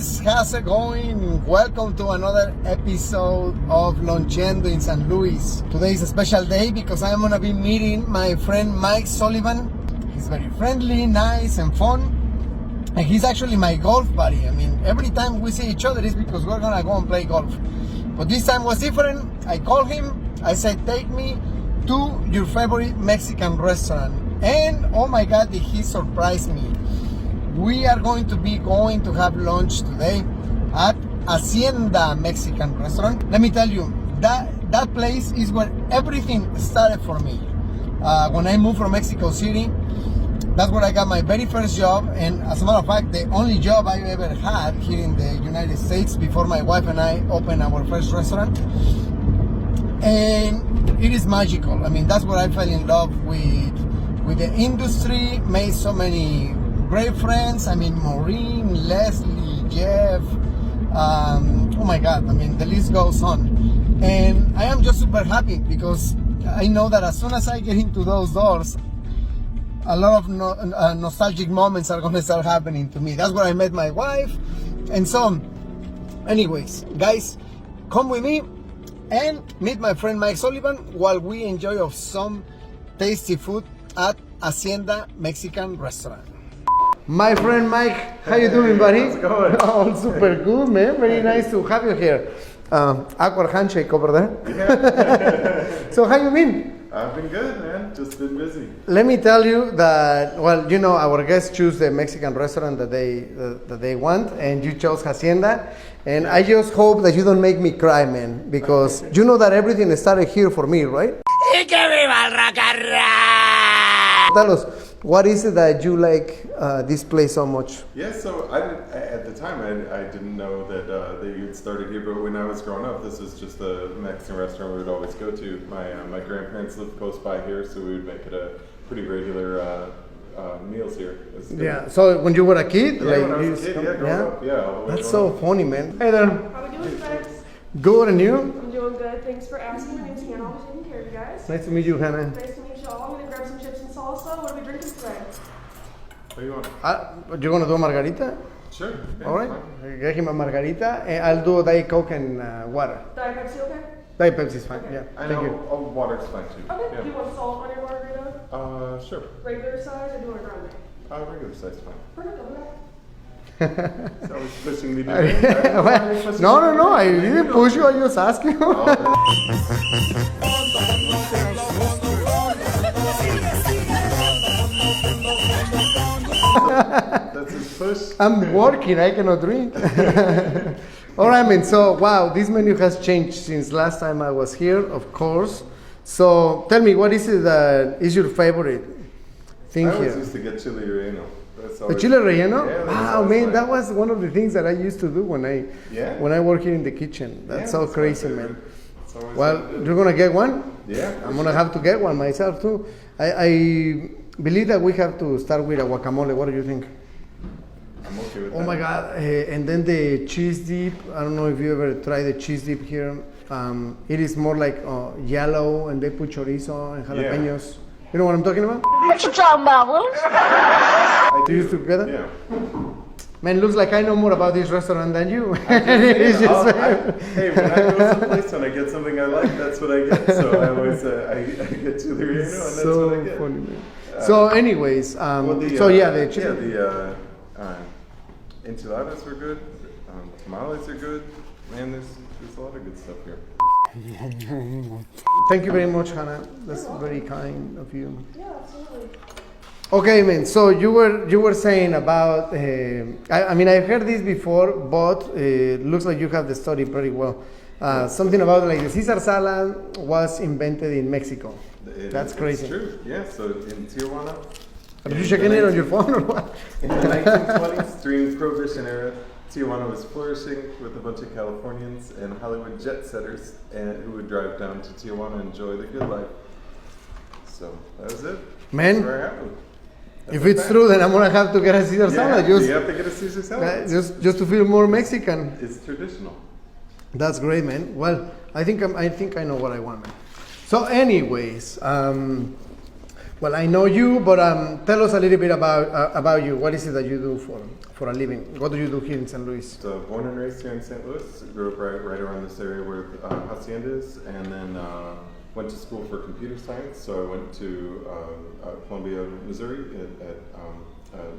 guys, how's it going? Welcome to another episode of Loncheando in San Luis. Today is a special day because I'm gonna be meeting my friend Mike Sullivan. He's very friendly, nice and fun, and he's actually my golf buddy. I mean, every time we see each other is because we're gonna go and play golf. But this time was different. I called him, I said, take me to your favorite Mexican restaurant. And oh my God, did he surprise me. We are going to have lunch today at Hacienda Mexican Restaurant. Let me tell you, that place is where everything started for me. When I moved from Mexico City, that's where I got my very first job. And as a matter of fact, the only job I ever had here in the United States before my wife and I opened our first restaurant. And it is magical. I mean, that's where I fell in love with the industry, made so many great friends. I mean, Maureen, Leslie, Jeff, oh my God, I mean, the list goes on. And I am just super happy because I know that as soon as I get into those doors, a lot of nostalgic moments are going to start happening to me. That's where I met my wife. And so, anyways, guys, come with me and meet my friend Mike Sullivan while we enjoy of some tasty food at Hacienda Mexican Restaurant. My friend Mike, how you doing, buddy? How's it going? Oh, super good, man. Very nice to have you here. Awkward handshake over there. Yeah. So how you been? I've been good, man. Just been busy. Let me tell you that, well, you know, our guests choose the Mexican restaurant that they want, and you chose Hacienda. And I just hope that you don't make me cry, man, because you know that everything started here for me, right? Tell us, what is it that you like this place so much? Yeah, so at the time I didn't know that you had started here, but when I was growing up, this was just a Mexican restaurant we would always go to. My grandparents lived close by here, so we would make it a pretty regular meals here. Yeah, so when you were a kid? Yeah, like, when I was a kid, growing up, yeah. All the way That's so up. funny, man. Hey there. How we doing, guys? Good, and you? I'm doing good. Thanks for asking. My name's Hannah. I'll be taking care of you guys. Nice to meet you, Hannah. Nice to meet you all. I'm gonna grab some chips and salsa. What are we drinking today? What do you want? You want to do a margarita? Sure. Yeah, All right. fine. Get him a margarita. And I'll do a Diet Coke and water. Diet Pepsi, okay? Diet Pepsi is fine. Okay. Yeah. I Thank know. you. Oh, water's fine too. Okay. Yeah. Do you want salt on your margarita? Sure. Regular size or do you want grande? Regular size, fine. Perfect. I'll do that. It's always pushing me to do it. Well, no. I didn't push you. I just asked you. That's his push. I'm working. I cannot drink. All right, man. So, wow, this menu has changed since last time I was here, of course. So, tell me, what is it that is your favorite thing I always here? used to get chili relleno. That's The always- chile relleno? Yeah, that's Wow, always man, like- that was one of the things that I used to do when I work here in the kitchen. That's Yeah, so my crazy, favorite. man. It's always Well, so good. you're gonna get one? Yeah. I'm gonna have to get one myself too. I believe that we have to start with a guacamole. What do you think? I'm okay with that. Oh my God! And then the cheese dip. I don't know if you ever tried the cheese dip here. It is more like yellow, and they put chorizo and jalapenos. You know what I'm talking about? What you talking about, Willis? I Do you used to get it? Yeah. Man, looks like I know more about this restaurant than you. It's just, Hey, when I go someplace and I get something I like, that's what I get. So I always I get chili relleno, and that's so what I get. funny, man. So, anyways, Well, the, so yeah, the chili. the enchiladas were good. Tamales are good. Man, there's a lot of good stuff here. Thank you very much, Hannah. That's very kind of you. Yeah, absolutely. Okay, man. So you were saying about. I mean, I've heard this before, but it looks like you have the story pretty well. Something about like the Caesar salad was invented in Mexico. That's crazy. It's true. Yeah. So in Tijuana. Are you checking it on your phone or what? In the 1920s, during Prohibition era, Tijuana was flourishing with a bunch of Californians and Hollywood jet setters who would drive down to Tijuana and enjoy the good life. So that was it. Man, That's where it happened. That's if a it's fact. true, then I'm gonna have to get a Caesar salad you have to get a Caesar salad. just to feel more Mexican. It's traditional. That's great, man. Well, I think I know what I want, man. So, anyways, Well, I know you, but tell us a little bit about you. What is it that you do for a living? What do you do here in San Luis? So born and raised here in St. Louis. Grew up right around this area where Hacienda is, and then went to school for computer science. So I went to Columbia, Missouri at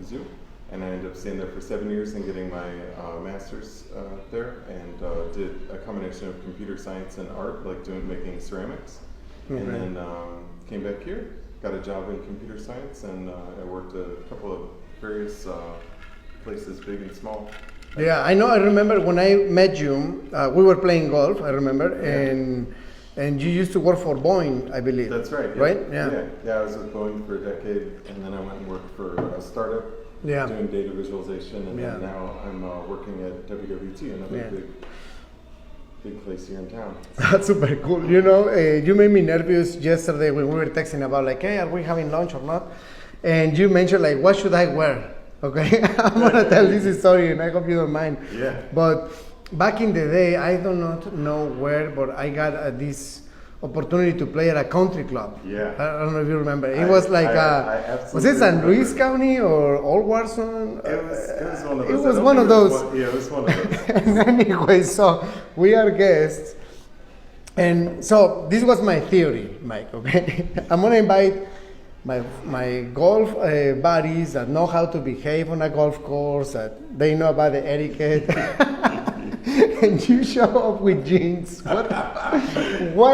Mizzou, and I ended up staying there for 7 years and getting my master's there, and did a combination of computer science and art, like making ceramics, and then came back here. Got a job in computer science, and I worked a couple of various places, big and small. Yeah, I know. I remember when I met you, we were playing golf. I remember, and you used to work for Boeing, I believe. That's right. Yeah. Right? Yeah. I was with Boeing for a decade, and then I went and worked for a startup doing data visualization, and then now I'm working at WWT, another big place here in town. That's super cool. You know, you made me nervous yesterday when we were texting about like, hey, are we having lunch or not? And you mentioned like, what should I wear? Okay, I'm gonna tell this story, and I hope you don't mind. Yeah. But back in the day, I do not know where, but I got this opportunity to play at a country club. Yeah. I don't know if you remember. It was like, was it San Luis County or Old Warson? It was one of those. It was one of those. It was one of those. And anyway, so we are guests. And so this was my theory, Mike, okay? I'm going to invite my golf buddies that know how to behave on a golf course, that they know about the etiquette. And you show up with jeans. What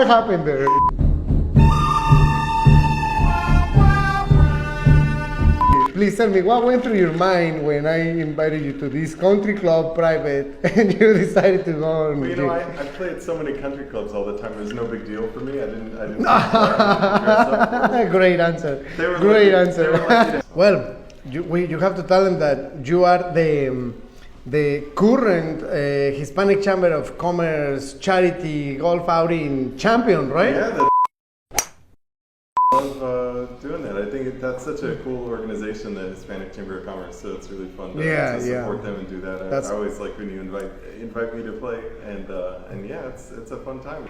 happened there? Please tell me, what went through your mind when I invited you to this country club private and you decided to go on? Well, you know, I play at so many country clubs all the time. It was no big deal for me. I didn't Great answer. Great answer. Well, you have to tell them that you are the current Hispanic Chamber of Commerce charity golf outing champion, right? Yeah, I love doing that. I think that's such a cool organization, the Hispanic Chamber of Commerce, so it's really fun to support them and do that. I always like when you invite me to play, and yeah, it's a fun time.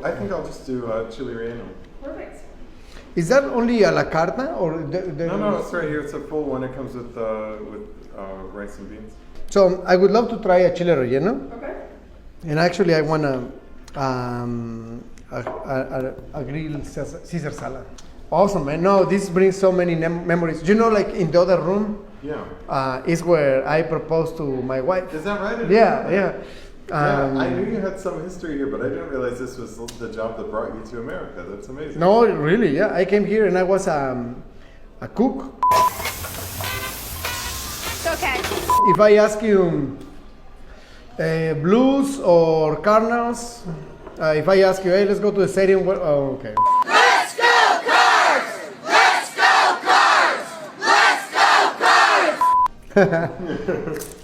I think I'll just do chili relleno. Perfect. Is that only a la carta or? No, it's right here. It's a full one. It comes with rice and beans. So I would love to try a chile relleno. Okay. And actually, I want a grilled Caesar salad. Awesome, man. No, this brings so many memories. You know, like in the other room, is where I proposed to my wife. Is that right? Yeah. I knew you had some history here, but I didn't realize this was the job that brought you to America. That's amazing. No, really, yeah. I came here and I was a cook. It's okay. If I ask you Blues or Cardinals, if I ask you, hey, let's go to the stadium, okay. Let's go Cards! Let's go Cards! Let's go Cards!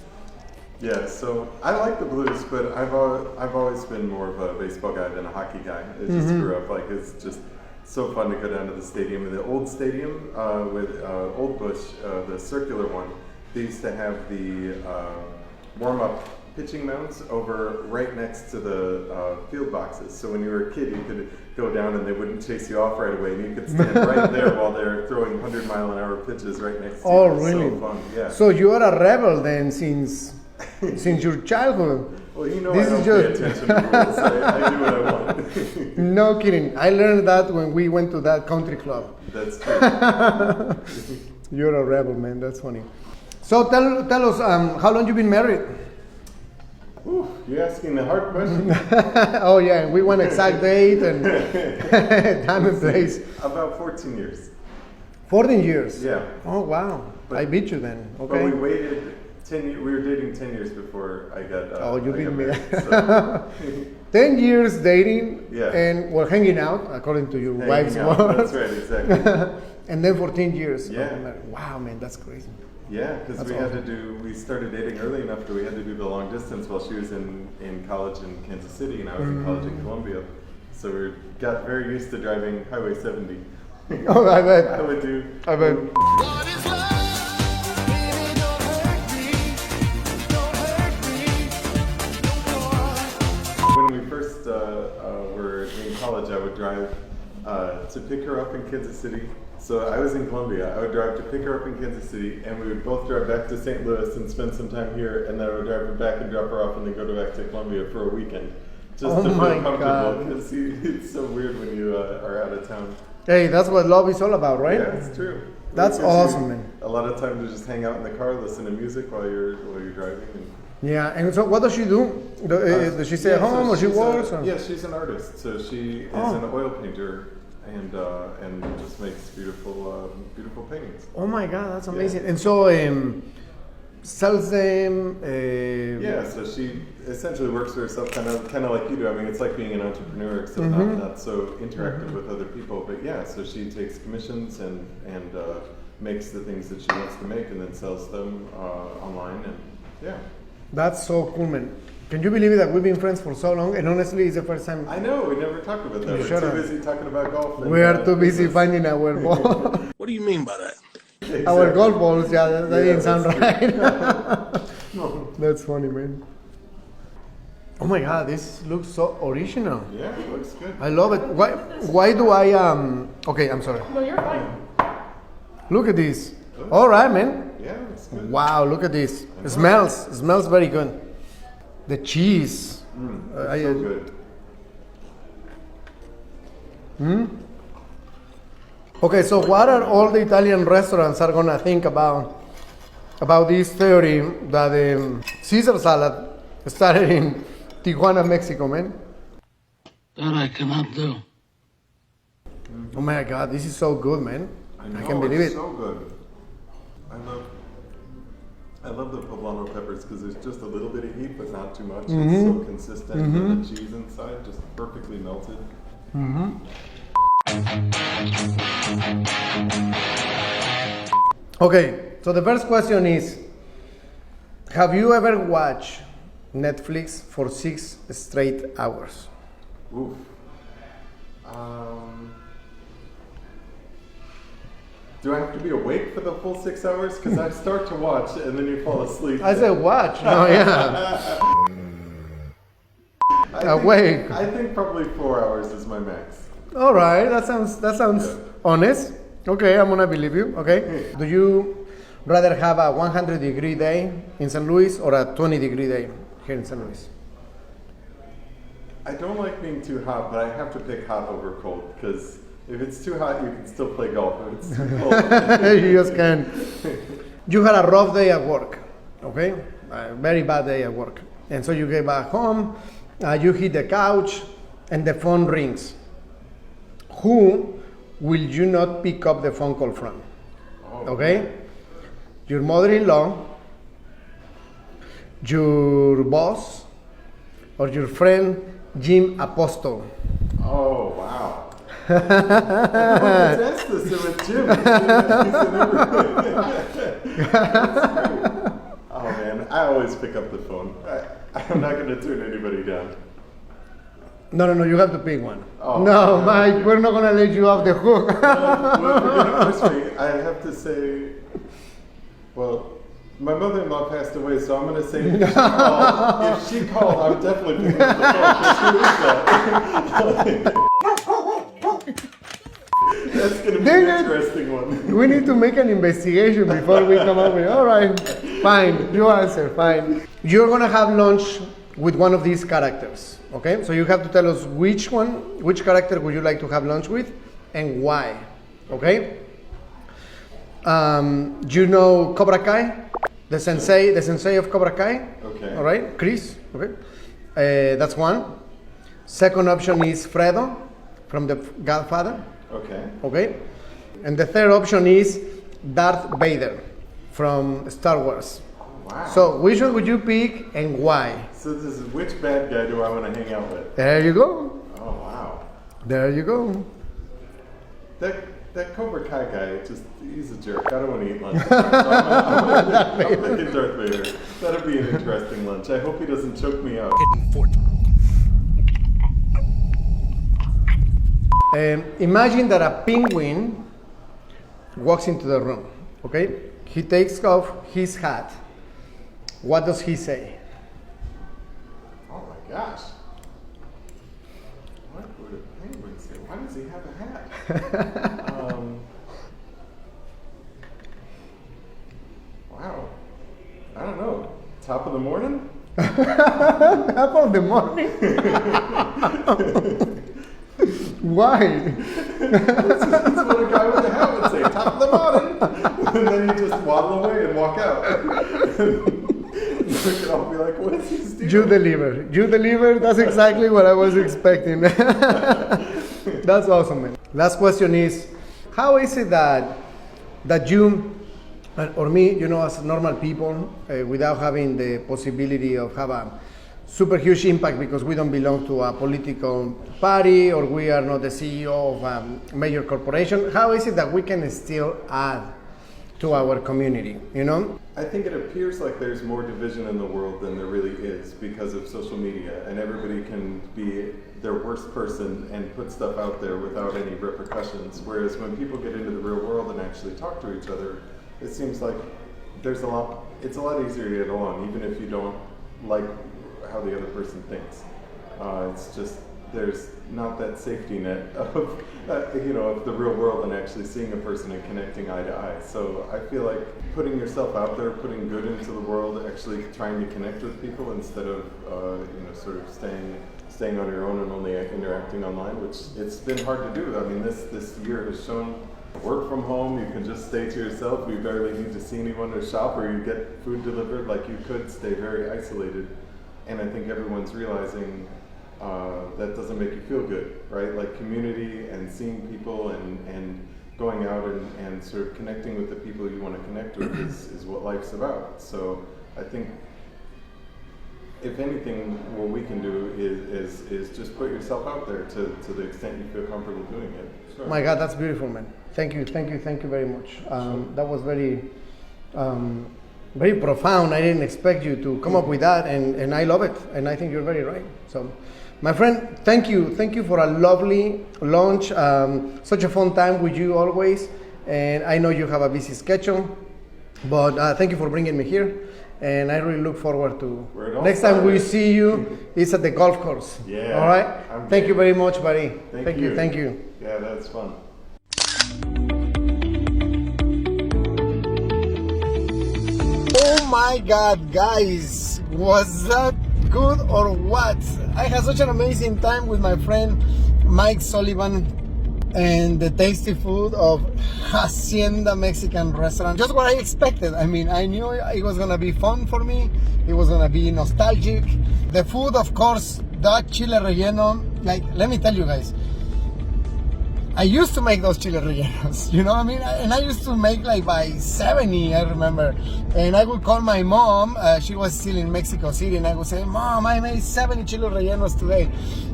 Yeah, so I like the Blues, but I've always been more of a baseball guy than a hockey guy. I just grew up like it's just so fun to go down to the stadium. And the old stadium with Old Bush, the circular one, they used to have the warm-up pitching mounds over right next to the field boxes. So when you were a kid, you could go down and they wouldn't chase you off right away, and you could stand right there while they're throwing 100-mile-an-hour pitches right next to you. Oh, really? So fun, yeah. So you are a rebel then since your childhood. Well, you know, this I don't pay attention to rules. I do what I want. No kidding. I learned that when we went to that country club. That's true. You're a rebel, man. That's funny. So tell us, how long you been married? Ooh, you're asking the hard question. Oh yeah, we want exact date and time and place. About 14 years. 14 years? Yeah. Oh wow, I beat you then. Okay. But we waited 10 years. We were dating 10 years before I got. You beat me. So. 10 years dating. Yeah. And we're hanging out according to your wife's words. That's right, exactly. And then 14 years. Yeah. Wow, man, that's crazy. Yeah, because we started dating early enough that we had to do the long distance while she was in college in Kansas City and I was in college in Columbia. So we got very used to driving Highway 70. Oh, I bet. I would do. I bet. What is love? Baby, don't hurt me. Don't hurt me. No more. When we first were in college, I would drive to pick her up in Kansas City, So I was in Colombia. I would drive to pick her up in Kansas City, and we would both drive back to St. Louis and spend some time here, and then I would drive her back and drop her off, and then go back to Colombia for a weekend. Just Oh to my feel comfortable, God. because it's so weird when you are out of town. Hey, that's what love is all about, right? Yeah, it's true. That's It gives awesome, you man. A lot of time to just hang out in the car, listen to music while you're driving. Yeah, and so what does she do? Does she stay at home or she works? Or? Yeah, she's an artist. So she is an oil painter and just makes beautiful paintings. Oh my God, that's amazing. And so sells them. Yeah, so she essentially works for herself, kind of like you do. I mean, it's like being an entrepreneur, except not so interactive with other people. But yeah, so she takes commissions and makes the things that she wants to make, and then sells them online. And yeah. That's so cool, man. Can you believe it that we've been friends for so long? And honestly, it's the first time. I know, we never talked about that. We're Shut too up. busy talking about golf. And, We are too busy business. finding our ball. What do you mean by that? Exactly. Our golf balls, yeah, that didn't sound that's right. No. That's funny, man. Oh my God, this looks so original. Yeah, it looks good. I love it. Why do I Okay, I'm sorry. No, you're fine. Look at this. All right, man. Yeah, it's good. Wow, look at this. It smells very good. The cheese. It's so good. Okay, so what are all the Italian restaurants are gonna think about this theory that Caesar salad started in Tijuana, Mexico, man? That I cannot do. Oh my God, this is so good, man. I know, can't believe it's it. so good. I love the poblano peppers because there's just a little bit of heat, but not too much. It's so consistent. And the cheese inside just perfectly melted. Okay, so the first question is, have you ever watched Netflix for 6 straight hours? Oof. Do I have to be awake for the full 6 hours? Because I start to watch and then you fall asleep. I said watch. No, yeah. Awake. I think probably 4 hours is my max. All right, that sounds Yeah. honest. Okay, I'm gonna believe you. Okay. Do you rather have a 100-degree day in St. Louis or a 20-degree day here in St. Louis? I don't like being too hot, but I have to pick hot over cold because if it's too hot, you can still play golf. If it's too cold, You just can't. You had a rough day at work, okay? A very bad day at work. And so you get back home, you hit the couch, and the phone rings. Who will you not pick up the phone call from? Okay? Your mother-in-law, your boss, or your friend Jim Apostol. Oh, wow. That's this with Jim. He's in everything. Oh, man. I always pick up the phone. I'm not going to turn anybody down. No, you have to pick one. Oh, no, yeah. Mike, we're not gonna let you off the hook. Well, if you're going to push me, I have to say, well, my mother-in-law passed away, so I'm going to say if she called, I would definitely pick up the phone. 'Cause who is that? That's going to be Dang an it. interesting one. We need to make an investigation before we come up with. All right, fine. You answer. Fine. You're gonna have lunch with one of these characters. Okay, so you have to tell us which character would you like to have lunch with, and why. Okay. You know Cobra Kai, the sensei of Cobra Kai. Okay. All right, Chris. Okay, that's one. Second option is Fredo from The Godfather. Okay. Okay, and the third option is Darth Vader from Star Wars. Wow. So which one would you pick and why? So this is which bad guy do I want to hang out with? There you go. Oh wow. There you go. That Cobra Kai guy, he's a jerk. I don't want to eat lunch. So I'm picking Darth Vader. That'll be an interesting lunch. I hope he doesn't choke me out. Imagine that a penguin walks into the room. Okay, he takes off his hat. What does he say? Oh my gosh. What would a penguin say? Why does he have a hat? Half of the morning? Why? That's what a guy with a hat would say, top of the morning. And then he'd just waddle away and walk out. We could all be like, what is he doing? You deliver. You deliver. That's exactly what I was expecting. That's awesome, man. Last question is, how is it that you or me, you know, as normal people, without having the possibility of have a super huge impact because we don't belong to a political party or we are not the CEO of a major corporation, how is it that we can still add to our community, you know? I think it appears like there's more division in the world than there really is because of social media, and everybody can be their worst person and put stuff out there without any repercussions. Whereas when people get into the real world and actually talk to each other, it seems like it's a lot easier to get along, even if you don't like how the other person thinks. It's just there's not that safety net of of the real world and actually seeing a person and connecting eye to eye. So I feel like putting yourself out there, putting good into the world, actually trying to connect with people instead of sort of staying on your own and only interacting online, which it's been hard to do. I mean, this year has shown work from home, you can just stay to yourself, you barely need to see anyone or shop, or you get food delivered, like you could stay very isolated. And I think everyone's realizing that doesn't make you feel good, right? Like community and seeing people and going out and sort of connecting with the people you want to connect with is what life's about. So I think if anything, what we can do is just put yourself out there to the extent you feel comfortable doing it. Sure. My God, that's beautiful, man. Thank you very much. That was very profound. I didn't expect you to come up with that, and I love it, and I think you're very right. So, my friend, thank you for a lovely lunch, such a fun time with you always, and I know you have a busy schedule, but thank you for bringing me here, and I really look forward to next time we see you is at the golf course. Yeah. All right? Thank you very much, buddy. Thank you. Yeah, that's fun. Oh my God, guys, was that good or what? I had such an amazing time with my friend Mike Sullivan and the tasty food of Hacienda Mexican Restaurant. Just what I expected. I mean, I knew it was gonna be fun for me. It was gonna be nostalgic. The food, of course, that chile relleno, like, let me tell you guys, I used to make those chile rellenos, you know what I mean? And I used to make like by 70, I remember. And I would call my mom, she was still in Mexico City, and I would say, Mom, I made 70 chile rellenos today.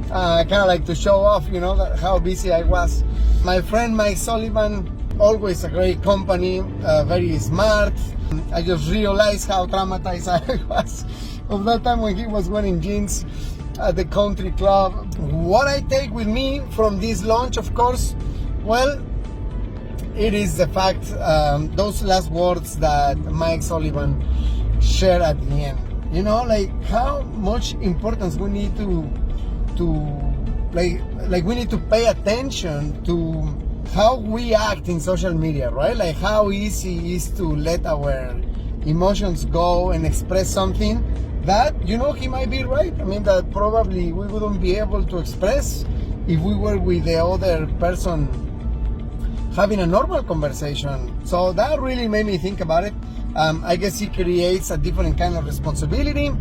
Kind of like to show off, you know, how busy I was. My friend Mike Sullivan, always a great company, very smart. I just realized how traumatized I was of that time when he was wearing jeans at the country club. What I take with me from this lunch, of course, well, it is the fact, those last words that Mike Sullivan shared at the end. You know, like how much importance we need to like we need to pay attention to how we act in social media, right? Like how easy it is to let our emotions go and express something that, you know, he might be right. I mean, that probably we wouldn't be able to express if we were with the other person having a normal conversation. So that really made me think about it. I guess he creates a different kind of responsibility.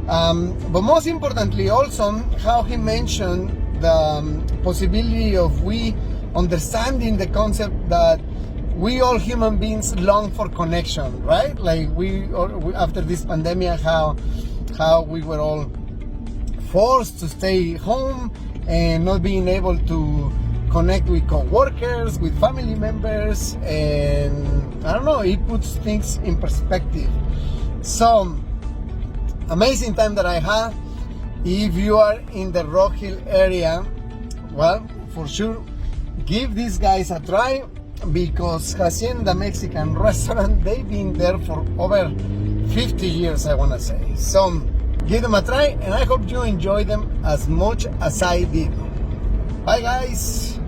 But most importantly also, how he mentioned the possibility of we understanding the concept that we all human beings long for connection, right? Like we after this pandemic, how we were all forced to stay home and not being able to connect with co-workers, with family members, and I don't know, it puts things in perspective. So, amazing time that I had. If you are in the Rock Hill area, well, for sure, give these guys a try, because Hacienda Mexican Restaurant, they've been there for over 50 years, I want to say. So give them a try, and I hope you enjoy them as much as I did. Bye, guys.